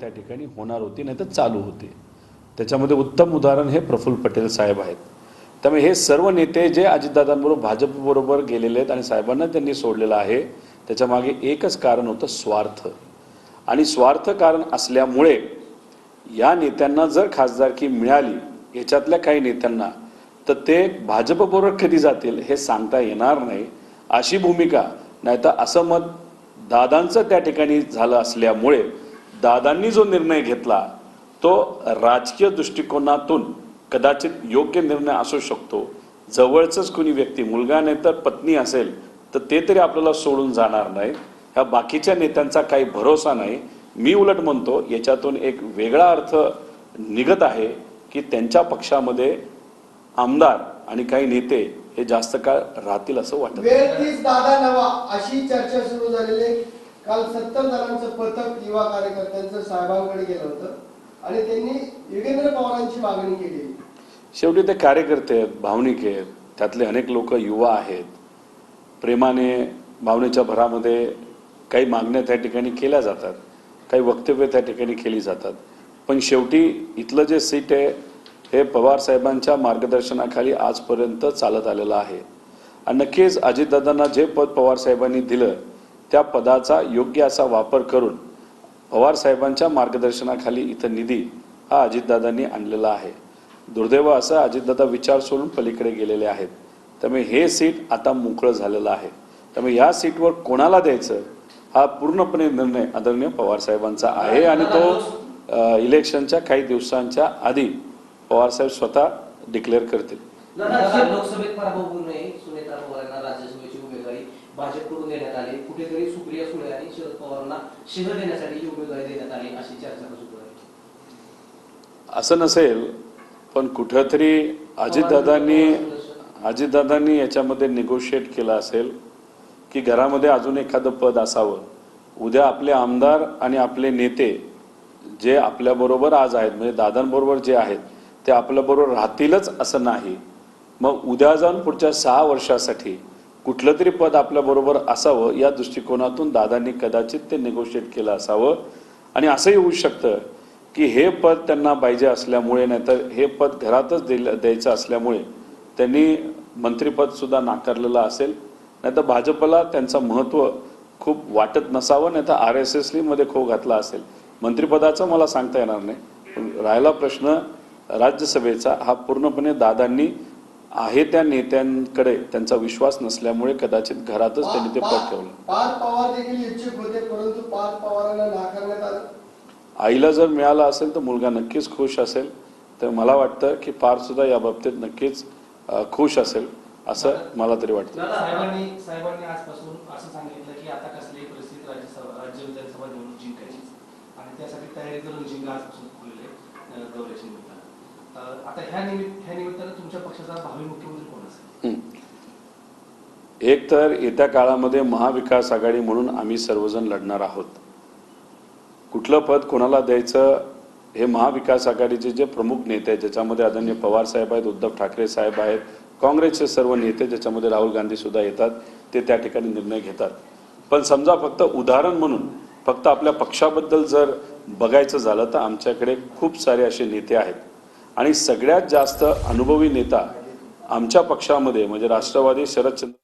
त्या ठिकाणी होणार होती, नाही तर चालू होते। त्याच्यामध्ये उत्तम उदाहरण हे प्रफुल्ल पटेल साहेब आहेत। त्यामुळे हे सर्व नेते जे अजितदादांबरोबर भाजपबरोबर गेलेले आहेत आणि साहेबांना त्यांनी सोडलेलं आहे, त्याच्या मागे एकच कारण होतं, स्वार्थ। आणि स्वार्थ कारण असल्यामुळे या नेत्यांना जर खासदारकी मिळाली याच्यातल्या काही नेत्यांना, तर ते भाजपबरोबर कधी जातील हे सांगता येणार नाही। अशी भूमिका नाहीतर असं मत दादांचं त्या ठिकाणी झालं असल्यामुळे दादांनी जो निर्णय घेतला तो राजकीय दृष्टिकोनातून कदाचित योग्य निर्णय असू शकतो। जवळचंच कोणी व्यक्ती, मुलगा नाही तर पत्नी असेल तर ते तरी आपल्याला सोडून जाणार नाही, ह्या बाकीच्या नेत्यांचा काही भरोसा नाही। मी उलट म्हणतो याच्यातून एक वेगळा अर्थ निघत आहे की त्यांच्या पक्षामध्ये आमदार आणि काही नेते हे जास्त काळ राहतील असं वाटतं। वेळतीच दादा नवा अशी चर्चा सुरू झालेली। काल 70 जणांचं पथक युवा कार्यकर्त्यांचं साहेबांकडे गेलं होतं आणि त्यांनी योगेंद्र पवारांची मागणी केली। शेवटी ते कार्यकर्ते आहेत, भावनिक आहेत, त्यातले अनेक लोक युवा आहेत, प्रेमाने भावनेच्या भरामध्ये काही मागण्या त्या ठिकाणी केल्या जातात, काही वक्तव्य त्या ठिकाणी केली जातात। पण शेवटी इथलं जे सीट आहे हे पवार साहेबांच्या मार्गदर्शनाखाली आजपर्यंत चालत आलेलं आहे आणि नक्कीच अजितदादांना जे पद पवार साहेबांनी दिलं त्या पदाचा योग्य असा वापर करून पवार साहेबांच्या मार्गदर्शनाखाली इथं निधी हा अजितदादांनी आणलेला आहे। दुर्दैव असं अजितदादा विचार सोडून पलीकडे गेलेले आहेत। त्यामुळे हे सीट आता मोकळं झालेलं आहे। त्यामुळे या सीटवर कोणाला द्यायचं हा पूर्णपणे निर्णय आदरणीय पवार साहेबांचा आहे आणि तो इलेक्शनच्या काही दिवसांच्या आधी पवार साहेब स्वतः डिक्लेअर करतील। लोकसभेत पराभव होऊ नये, सुनेत्रा पवारांना राज्यसभेची उमेदवारी भाजपकडून देण्यात आली, कुठेतरी सुप्रिया सुळे आणि शरद पवारांना शिवसेना देण्यासाठी ही उमेदवारी देण्यात आली अशी चर्चा सुरू आहे। असं नसेल, पण कुठेतरी अजितदादांनी याच्यामध्ये निगोशिएट केलं असेल की घरामध्ये अजून एखादं पद असावं। उद्या आपले आमदार आणि आपले नेते जे आपल्याबरोबर आज आहेत, म्हणजे दादांबरोबर जे आहेत ते आपल्याबरोबर राहतीलच असं नाही। मग उद्या जाऊन पुढच्या 6 वर्षासाठी कुठलं तरी पद आपल्याबरोबर असावं या दृष्टिकोनातून दादांनी कदाचित ते निगोशिएट केलं असावं। आणि असंही होऊ शकतं की हे पद त्यांना पाहिजे असल्यामुळे, नाहीतर हे पद घरातच द्यायचं असल्यामुळे त्यांनी मंत्रिपद सुद्धा नाकारलेलं असेल, नाहीतर भाजपला त्यांचं महत्त्व खूप वाटत नसावं, नाहीतर RSS मध्ये खो घातला असेल। मंत्रिपदाचं मला सांगता येणार नाही। राहिला प्रश्न राज्यसभेचा, हा पूर्णपणे दादांनी आहे त्या नेत्यांकडे त्यांचा विश्वास नसल्यामुळे कदाचित घरातच त्यांनी ते पद ठेवलं। पार्थ पवार देखील इच्छुक होते, परंतु पार्थ पवारांना नाकारण्यात आलं। आईला जर मिळाला असेल तर मुलगा नक्कीच खुश असेल। तर मला वाटतं की पार्थ सुद्धा या बाबतीत नक्कीच खुश असेल असं मला तरी वाटतं। साहेबांनी आजपासून असं सांगितलं की आता कसलीही परिस्थिती राज्य विधानसभा निवडणूक जिंकायची आणि त्यासाठी तयारी करून जिंका आजपासून खुलेले गौरेशन मिळतात। आता ह्या निमित्तानं तुमच्या पक्षाचा भावी मुख्यमंत्री कोण असेल? एक तर येत्या काळामध्ये महाविकास आघाडी म्हणून आम्ही सर्वजण लढणार आहोत। कुठलं पद कोणाला द्यायचं हे महाविकास आघाडीचे जे प्रमुख नेते आहेत, ज्याच्यामध्ये आदरणीय पवार साहेब आहेत, उद्धव ठाकरे साहेब आहेत, काँग्रेसचे सर्व नेते, ज्याच्यामध्ये राहुल गांधी सुद्धा येतात, ते त्या ठिकाणी निर्णय घेतात। पण समजा फक्त उदाहरण म्हणून फक्त आपल्या पक्षाबद्दल जर बघायचं झालं तर आमच्याकडे खूप सारे असे नेते आहेत आणि सगळ्यात जास्त अनुभवी नेता आमच्या पक्षामध्ये म्हणजे राष्ट्रवादी शरदचंद्र